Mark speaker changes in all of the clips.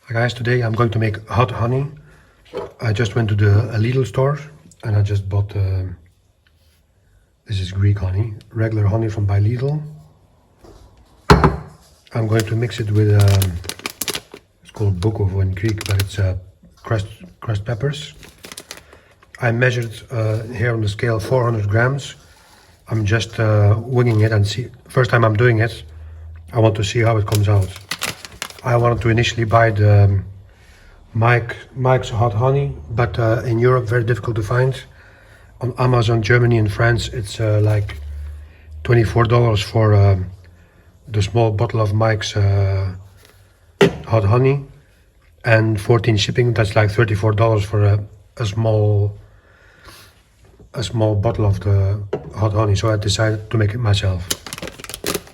Speaker 1: Hi guys, today I'm going to make hot honey. I just went to the Lidl store and I just bought, this is Greek honey, regular honey from by Lidl. I'm going to mix it with, it's called Bukovo in Greek, but it's crushed peppers. I measured here on the scale 400 grams. I'm just winging it and see, first time I'm doing it, I want to see how it comes out. I wanted to initially buy the Mike's hot honey, but in Europe very difficult to find. On Amazon, Germany and France, it's like $24 for the small bottle of Mike's hot honey, and 14 shipping. That's like $34 for a small bottle of the hot honey. So I decided to make it myself.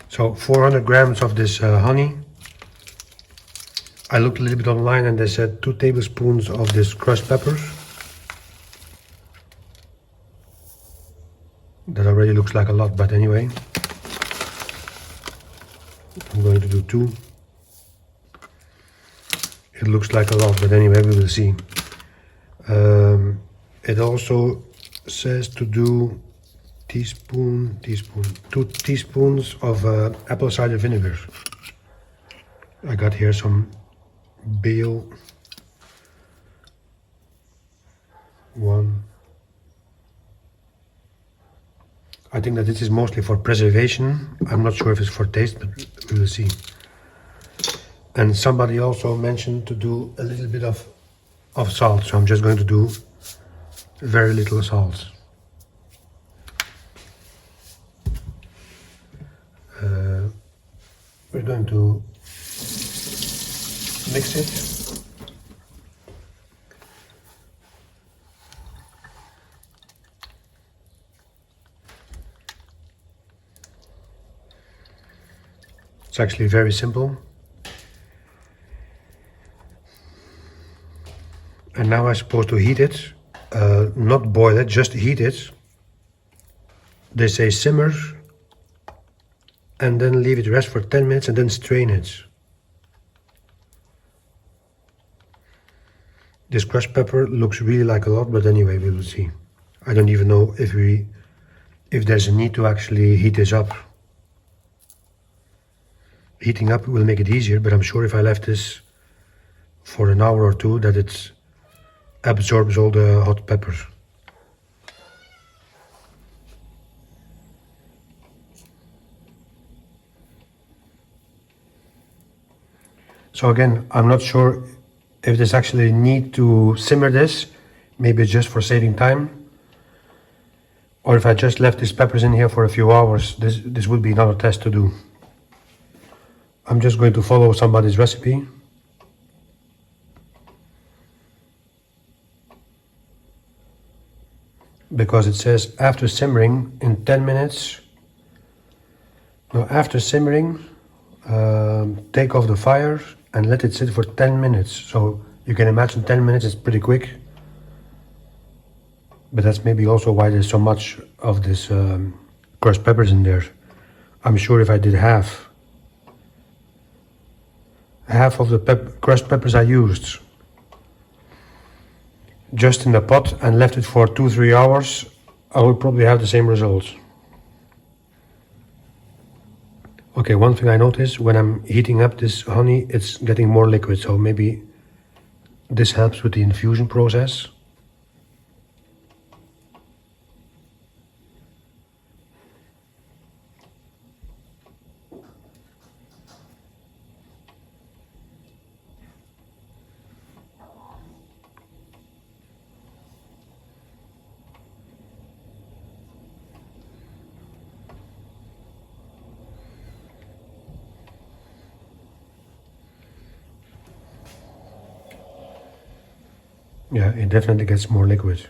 Speaker 1: So 400 grams of this honey. I looked a little bit online and they said 2 tablespoons of this crushed peppers. That already looks like a lot, but anyway. I'm going to do 2. It looks like a lot, but anyway, we will see. It also says to do 2 teaspoons of apple cider vinegar. I got here some Beal 1. I think that this is mostly for preservation. I'm not sure if it's for taste, but we will see. And somebody also mentioned to do a little bit of salt, so I'm just going to do very little salt. We're going to mix it. It's actually very simple. And now I'm supposed to heat it, not boil it, just heat it. They say simmer and then leave it rest for 10 minutes and then strain it. This crushed pepper looks really like a lot, but anyway, we will see. I don't even know if there's a need to actually heat this up. Heating up will make it easier, but I'm sure if I left this for an hour or 2 that it absorbs all the hot peppers. So again, I'm not sure if there's actually need to simmer this, maybe it's just for saving time. Or if I just left these peppers in here for a few hours, this would be another test to do. I'm just going to follow somebody's recipe. Because it says after simmering in 10 minutes. Now after simmering, take off the fire and let it sit for 10 minutes. So you can imagine 10 minutes is pretty quick. But that's maybe also why there's so much of this crushed peppers in there. I'm sure if I did half of the crushed peppers I used just in the pot and left it for 2-3 hours, I would probably have the same results. Okay, one thing I noticed when I'm heating up this honey, it's getting more liquid, so maybe this helps with the infusion process. Yeah, it definitely gets more liquid.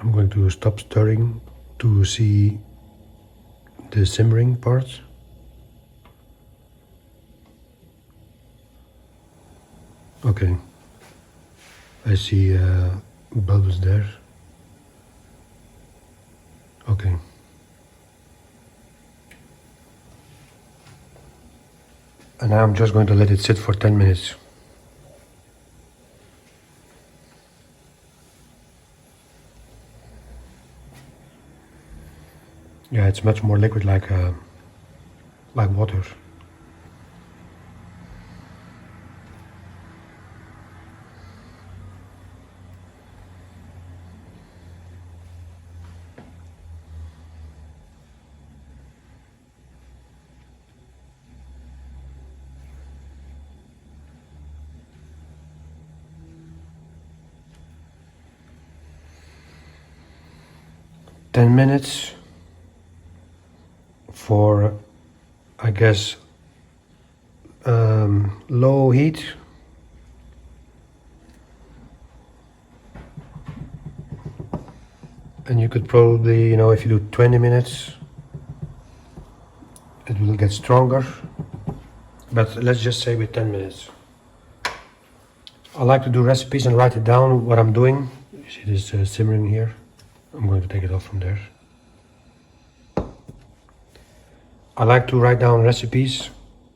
Speaker 1: I'm going to stop stirring to see the simmering part. Okay, I see bubbles there. Okay. And now I'm just going to let it sit for 10 minutes. Yeah, it's much more liquid, like water. Ten minutes for, I guess, low heat. And you could probably, if you do 20 minutes, it will get stronger. But let's just say with 10 minutes. I like to do recipes and write it down what I'm doing. You see this simmering here? I'm going to take it off from there. I like to write down recipes,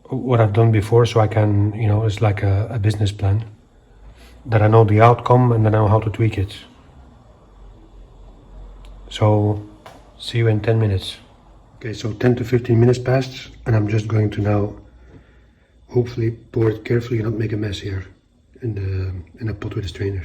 Speaker 1: what I've done before, so I can, it's like a business plan. That I know the outcome and then I know how to tweak it. So, see you in 10 minutes. Okay, so 10 to 15 minutes passed, and I'm just going to now hopefully pour it carefully and not make a mess here in a pot with a strainer.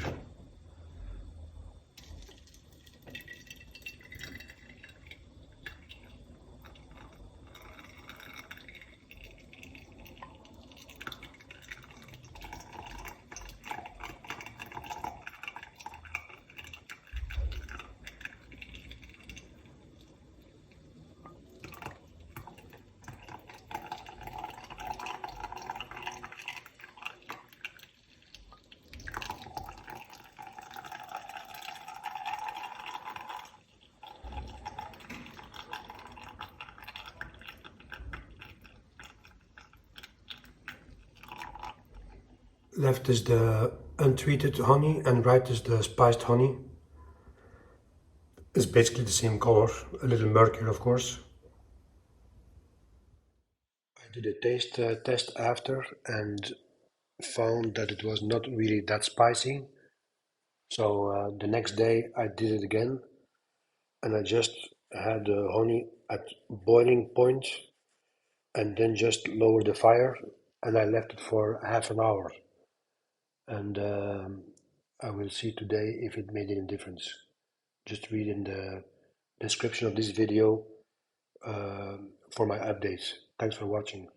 Speaker 1: Left is the untreated honey and right is the spiced honey. It's basically the same color, a little murkier of course. I did a taste test after and found that it was not really that spicy. So the next day I did it again and I just had the honey at boiling point and then just lowered the fire and I left it for half an hour. And I will see today if it made any difference. Just read in the description of this video for my updates. Thanks for watching.